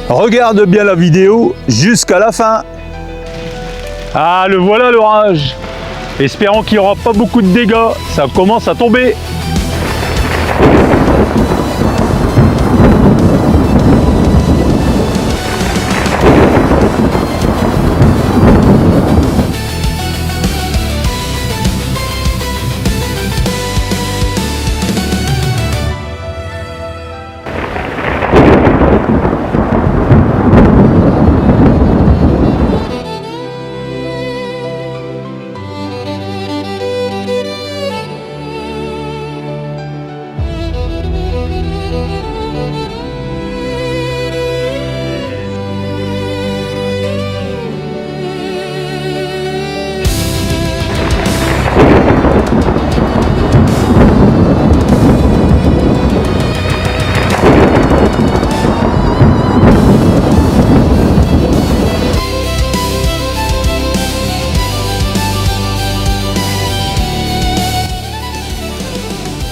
Regarde bien la vidéo jusqu'à la fin. Ah, le voilà l'orage. Espérons qu'il n'y aura pas beaucoup de dégâts. Ça commence à tomber.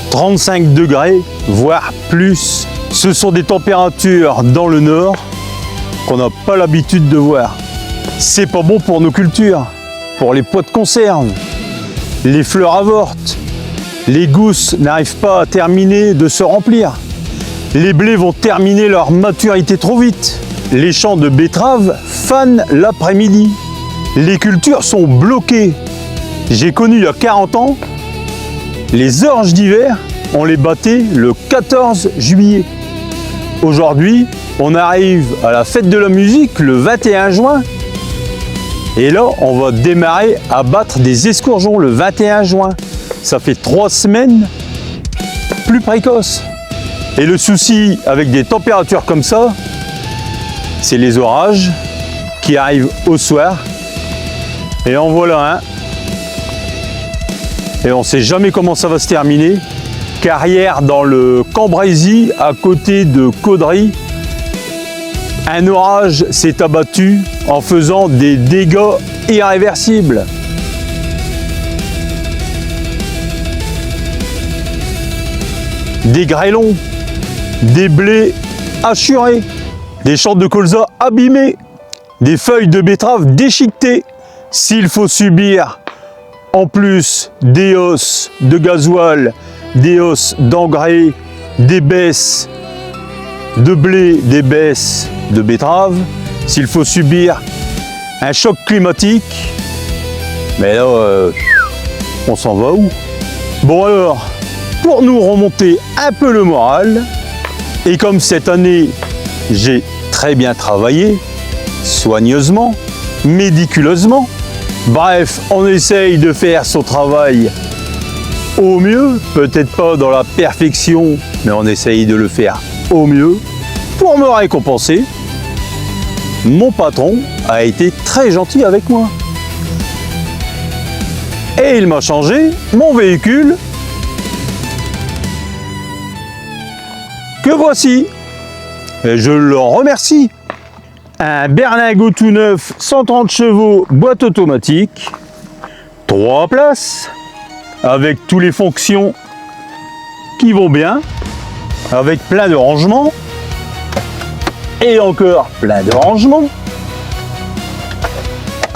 « 35 degrés, voire plus. Ce sont des températures dans le nord qu'on n'a pas l'habitude de voir. C'est pas bon pour nos cultures, pour les pois de conserve. Les fleurs avortent. Les gousses n'arrivent pas à terminer de se remplir. Les blés vont terminer leur maturité trop vite. Les champs de betteraves fanent l'après-midi. Les cultures sont bloquées. J'ai connu il y a 40 ans les orges d'hiver, on les battait le 14 juillet. Aujourd'hui, on arrive à la fête de la musique le 21 juin. Et là, on va démarrer à battre des escourgeons le 21 juin. Ça fait 3 semaines plus précoce. Et le souci avec des températures comme ça, c'est les orages qui arrivent au soir. Et en voilà un. Et on ne sait jamais comment ça va se terminer. Car hier, dans le Cambrésis, à côté de Caudry, un orage s'est abattu en faisant des dégâts irréversibles. Des grêlons, des blés hachurés, des champs de colza abîmés, des feuilles de betterave déchiquetées. S'il faut subir en plus des hausses de gasoil, des hausses d'engrais, des baisses de blé, des baisses de betterave, s'il faut subir un choc climatique, mais là, on s'en va où? Bon alors, pour nous remonter un peu le moral, et comme cette année, j'ai très bien travaillé, soigneusement, méticuleusement, bref, on essaye de faire son travail au mieux, peut-être pas dans la perfection, mais on essaye de le faire au mieux. Pour me récompenser, mon patron a été très gentil avec moi. Et il m'a changé mon véhicule, que voici. Et je le remercie. Un berlingot tout neuf, 130 chevaux, boîte automatique, 3 places, avec toutes les fonctions qui vont bien, avec plein de rangements, et encore plein de rangements,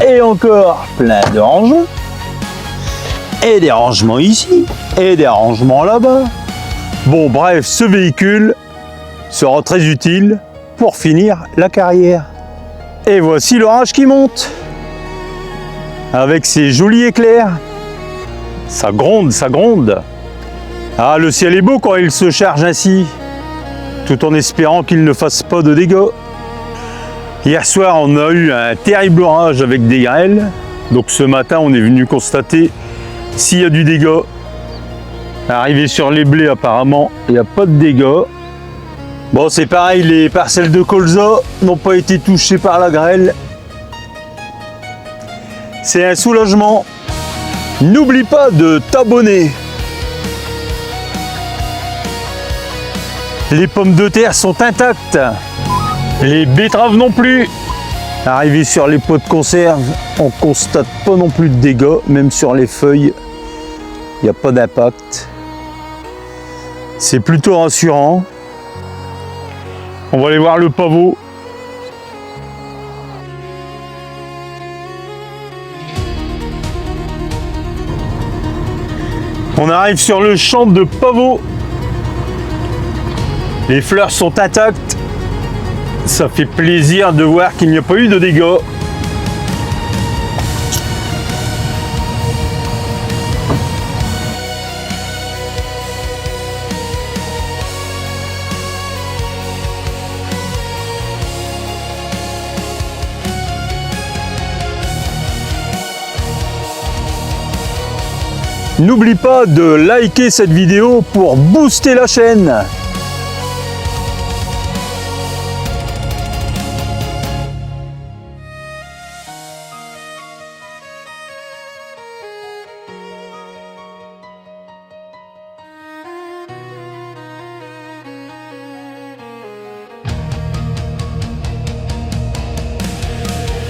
et encore plein de rangements, et des rangements ici, et des rangements là-bas. Bon bref, ce véhicule sera très utile pour finir la carrière. Et voici l'orage qui monte, avec ses jolis éclairs. Ça gronde, ça gronde. Ah, le ciel est beau quand il se charge ainsi, tout en espérant qu'il ne fasse pas de dégâts. Hier soir, on a eu un terrible orage avec des grêles. Donc ce matin, on est venu constater s'il y a du dégât. Arrivé sur les blés, apparemment, il n'y a pas de dégâts. Bon, c'est pareil, les parcelles de colza n'ont pas été touchées par la grêle. C'est un soulagement. N'oublie pas de t'abonner. Les pommes de terre sont intactes. Les betteraves non plus. Arrivé sur les pots de conserve, on ne constate pas non plus de dégâts, même sur les feuilles, il n'y a pas d'impact. C'est plutôt rassurant. On va aller voir le pavot. On arrive sur le champ de pavots. Les fleurs sont intactes. Ça fait plaisir de voir qu'il n'y a pas eu de dégâts. N'oublie pas de liker cette vidéo pour booster la chaîne.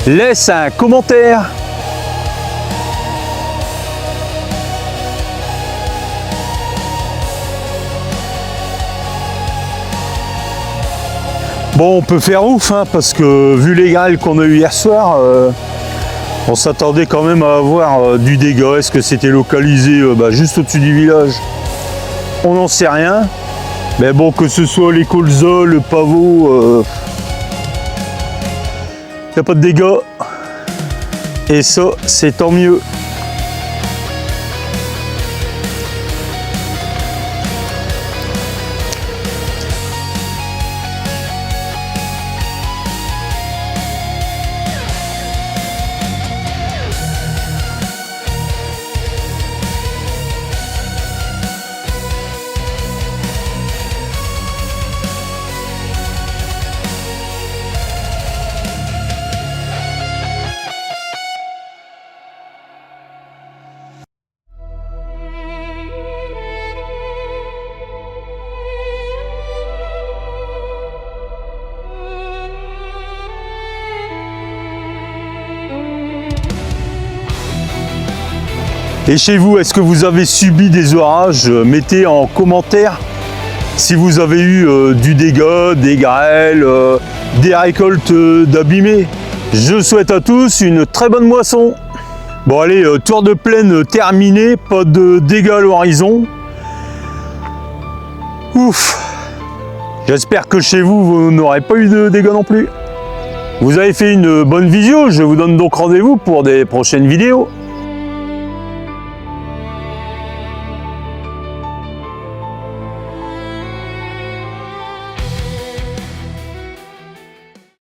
Laisse un commentaire. Bon, on peut faire ouf, hein, parce que vu les grêles qu'on a eu hier soir, on s'attendait quand même à avoir du dégât. Est-ce que c'était localisé juste au-dessus du village? On n'en sait rien. Mais bon, que ce soit les colzas, le pavot, il n'y a pas de dégâts. Et ça, c'est tant mieux. Et chez vous, est-ce que vous avez subi des orages? Mettez en commentaire si vous avez eu du dégât, des grêles, des récoltes d'abîmés. Je souhaite à tous une très bonne moisson. Bon allez, tour de plaine terminé, pas de dégâts à l'horizon. Ouf. J'espère que chez vous, vous n'aurez pas eu de dégâts non plus. Vous avez fait une bonne visio, je vous donne donc rendez-vous pour des prochaines vidéos.